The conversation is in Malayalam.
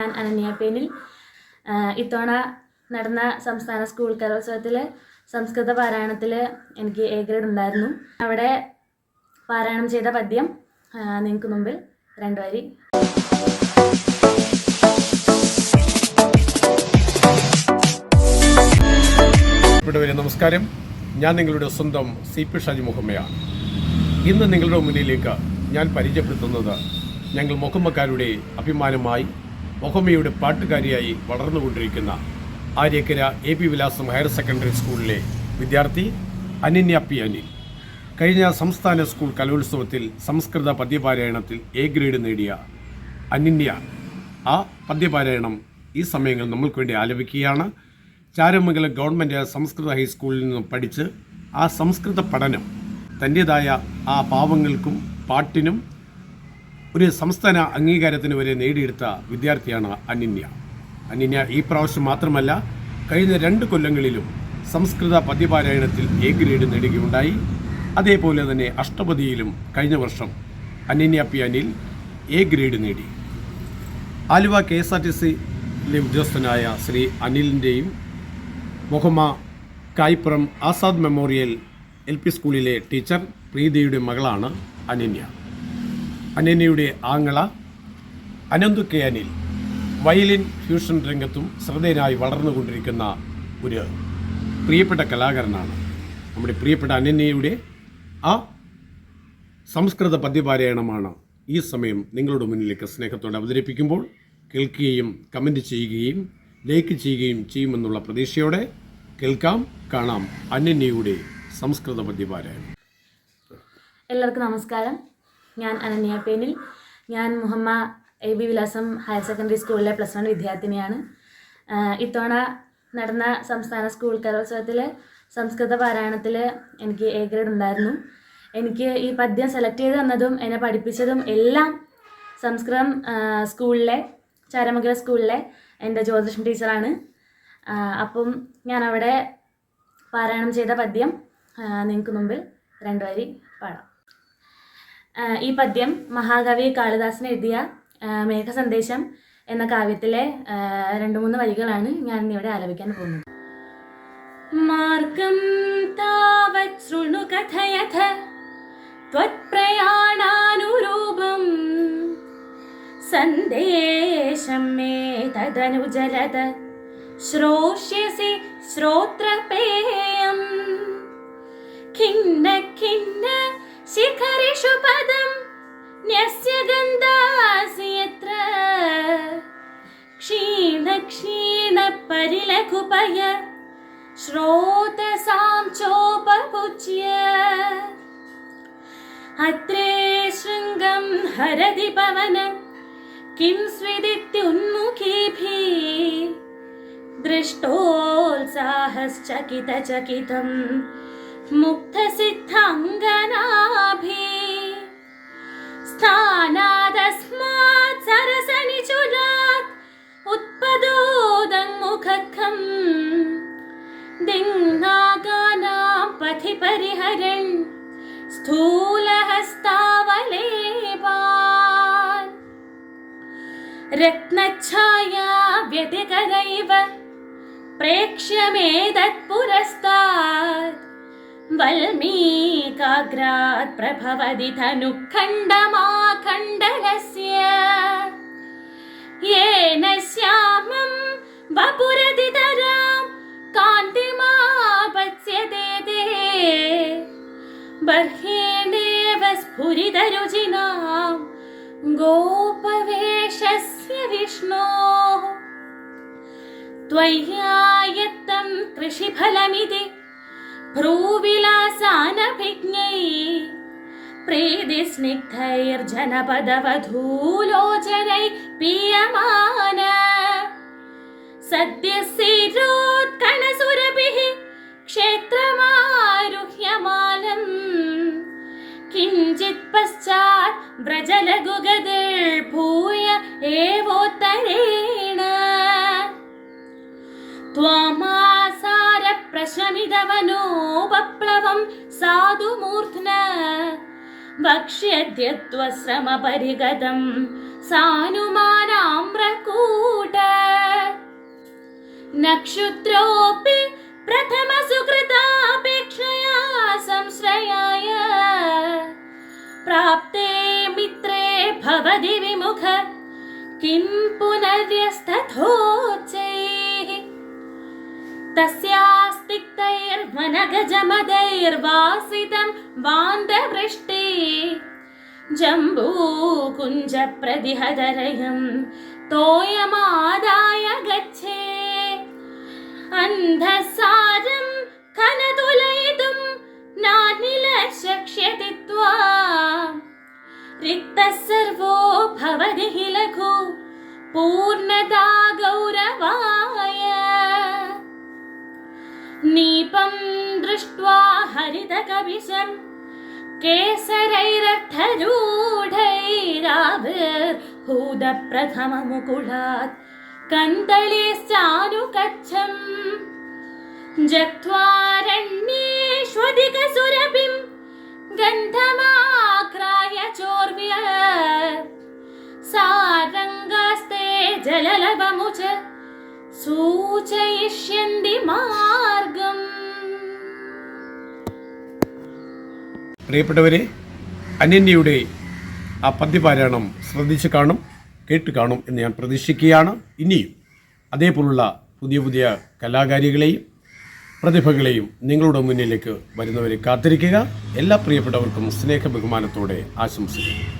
ഞാൻ അനന്യാപ്പേനിൽ ഇത്തവണ നടന്ന സംസ്ഥാന സ്കൂൾ കലോത്സവത്തിൽ സംസ്കൃത പാരായണത്തിൽ എനിക്ക് എ ഗ്രേഡ് ഉണ്ടായിരുന്നു. അവിടെ പാരായണം ചെയ്ത പദ്യം നിങ്ങൾക്ക് മുമ്പിൽ 2 വരി. നമസ്കാരം, ഞാൻ നിങ്ങളുടെ സ്വന്തം CP ഷാജി മുഹമ്മയാണ്. ഇന്ന് നിങ്ങളുടെ മുന്നിലേക്ക് ഞാൻ പരിചയപ്പെടുത്തുന്നത് ഞങ്ങൾ മൊഹമ്മക്കാരുടെ അഭിമാനമായി മൊഹമ്മയുടെ പാട്ടുകാരിയായി വളർന്നുകൊണ്ടിരിക്കുന്ന ആര്യക്കര AP വിലാസം ഹയർ സെക്കൻഡറി സ്കൂളിലെ വിദ്യാർത്ഥി അനന്യ പി അനിൽ. കഴിഞ്ഞ സംസ്ഥാന സ്കൂൾ കലോത്സവത്തിൽ സംസ്കൃത പദ്യപാരായണത്തിൽ A ഗ്രേഡ് നേടിയ അനന്യ ആ പദ്യപാരായണം ഈ സമയങ്ങൾ നമ്മൾക്ക് വേണ്ടി ആലപിക്കുകയാണ്. ചാരമംഗലം ഗവൺമെൻറ് സംസ്കൃത ഹൈസ്കൂളിൽ നിന്നും പഠിച്ച് ആ സംസ്കൃത പഠനം തൻ്റേതായ ആ ഭാവങ്ങൾക്കും പാട്ടിനും ഒരു സംസ്ഥാന അംഗീകാരത്തിന് വരെ നേടിയെടുത്ത വിദ്യാർത്ഥിയാണ് അനന്യ ഈ പ്രാവശ്യം മാത്രമല്ല, കഴിഞ്ഞ 2 കൊല്ലങ്ങളിലും സംസ്കൃത പദ്യപാരായണത്തിൽ A ഗ്രേഡ് നേടുകയുണ്ടായി. അതേപോലെ തന്നെ അഷ്ടപദിയിലും കഴിഞ്ഞ വർഷം Ananya P Anil A grade നേടി. ആലുവ KSRTCയിലെ ഉദ്യോഗസ്ഥനായ ശ്രീ അനിലിൻ്റെയും മൊഹമ്മ കായ്പുറം ആസാദ് മെമ്മോറിയൽ LP സ്കൂളിലെ ടീച്ചർ പ്രീതിയുടെ മകളാണ് അനന്യയുടെ ആങ്ങള Ananthu K Anil violin fusion രംഗത്തും ശ്രദ്ധേയനായി വളർന്നുകൊണ്ടിരിക്കുന്ന ഒരു പ്രിയപ്പെട്ട കലാകാരനാണ്. നമ്മുടെ പ്രിയപ്പെട്ട അനന്യയുടെ ആ സംസ്കൃത പദ്യപാരായണമാണ് ഈ സമയം നിങ്ങളുടെ മുന്നിലേക്ക് സ്നേഹത്തോടെ അവതരിപ്പിക്കുമ്പോൾ കേൾക്കുകയും കമൻറ്റ് ചെയ്യുകയും ലൈക്ക് ചെയ്യുകയും ചെയ്യുമെന്നുള്ള പ്രതീക്ഷയോടെ കേൾക്കാം, കാണാം അനന്യയുടെ സംസ്കൃത പദ്യപാരായണം. എല്ലാവർക്കും നമസ്കാരം. ഞാൻ അനന്യാപ്പേനിൽ. ഞാൻ മുഹമ്മ AB വിലാസം ഹയർ സെക്കൻഡറി സ്കൂളിലെ +1 വിദ്യാർത്ഥിനിയാണ്. ഇത്തവണ നടന്ന സംസ്ഥാന സ്കൂൾ കലോത്സവത്തിൽ സംസ്കൃത പാരായണത്തിൽ എനിക്ക് A ഗ്രേഡ് ഉണ്ടായിരുന്നു. എനിക്ക് ഈ പദ്യം സെലക്ട് ചെയ്ത് തന്നതും എന്നെ പഠിപ്പിച്ചതും എല്ലാം സംസ്കൃതം സ്കൂളിലെ ചാരമംഗലം സ്കൂളിലെ എൻ്റെ ജ്യോതിഷം ടീച്ചറാണ്. അപ്പം ഞാൻ അവിടെ പാരായണം ചെയ്ത പദ്യം നിങ്ങൾക്ക് മുമ്പിൽ 2 വരി പാടാം. ഈ പദ്യം മഹാകവി കാളിദാസൻ എഴുതിയ മേഘസന്ദേശം എന്ന കാവ്യത്തിലെ 2-3 വരികളാണ് ഞാൻ ഇവിടെ ആലപിക്കാൻ പോകുന്നത്. മാർഗം താവത് ശൃണു കഥയഥ ത്വത്പ്രയാണാനുരൂപം സന്ദേശം മേ തദനുജലത ശ്രോഷ്യസി ശ്രോത്രപേയം ഖിന്ന ഖിന്ന ശിഖരിഷു പദം ന്യസ്യ ഗന്ധാസി യത്ര ക്ഷീണ ക്ഷീണ പരിലഘുപയ ശ്രോതസാം ചോപപുജ്യ അത്രേ ശൃംഗം ഹരതി പവനം കിം സ്വിദിത്യുന്മുഖീഭിः ദൃഷ്ടോത്സാഹശ്ചകിതചകിതം മുക്തസിദ്ധാംഗനാഭിः സ്ഥാനാദസ്മാത് സരസനിചുലാത് ഉത്പദോദന്മുഖഖം ദിങ്നാഗാനാം പഥി പരിഹരൻ സ്ഥൂലഹസ്താവലേപാൻ രത്നഛായാ വ്യതികരൈവ പ്രേക്ഷ്യമേതത് പുരസ്താത് വൽമീകാഗ്രാത് പ്രഭവതി ധനുഃഖണ്ഡമാഖണ്ഡലസ്യ യേന ശ്യാമം വപുരതിതരാം കാന്തിമാപത്സ്യതേ ബർഹേണേവ സ്ഫുരിതരുചിനാം ഗോപവേഷസ്യ വിഷ്ണോഃ ത്വയ്യായത്തം കൃഷിഫലമിതി ഭ്രൂവിലാസാനഭിജ്ഞൈः പ്രീതിസ്നിഗ്ധൈർജനപദവധൂലോചനൈः പീയമാന സദ്യസ്ഥിരോത്കണസുരഭിः ക്ഷേത്രമാരുഹ്യമാലം കിഞ്ചിത് പശ്ചാത് വ്രജലഘുഗതിർഭൂയ ഏവോത്തരേണ ത്വാമാസാര പ്രശമിതവനോപപ്ലവം സാധുമൂർധ്ന വക്ഷ്യദ്യത്വശ്രമപരിഗതം സാനുമാനാ ताम्रकूट नक्षत्रोऽपि प्रथमसुकृतापेक्षया संश्रयाय प्राप्ते मित्रे भवति विमुख किं पुनर्यस्तथोच्चैः तस्यास्तिक्तैर्वनगजमदैर्वासितं वान्दवृष्टि जम्बूकुञ्जप्रदिहदरयं तोयमादाय गच्छे अन्धसारं खनतुलयितुं नानिलशक्ष्यति त्वाम् रिक्तः सर्वो भवति हि लघु पूर्णता गौरवाय नीपं दृष्ट्वा हरितकविशं केसरैरर्थरूढैराविर्भूतप्रथममुकुलात् कन्दलीश्चानुकच्छम् जग्त्वारण्येष्वधिकसुरभिं गन्धमाक्राय चोर्व्य सारङ्गास्ते जललवमुच सूचयिष्यन्ति मार्गम्. പ്രിയപ്പെട്ടവരെ, അനന്യയുടെ ആ പദ്യപാരായണം ശ്രദ്ധിച്ച് കാണും, കേട്ട് കാണും എന്ന് ഞാൻ പ്രതീക്ഷിക്കുകയാണ്. ഇനിയും അതേപോലുള്ള പുതിയ പുതിയ കലാകാരികളെയും പ്രതിഭകളെയും നിങ്ങളുടെ മുന്നിലേക്ക് വരുന്നവരെ കാത്തിരിക്കുക. എല്ലാ പ്രിയപ്പെട്ടവർക്കും സ്നേഹ ബഹുമാനത്തോടെ ആശംസിക്കുന്നു.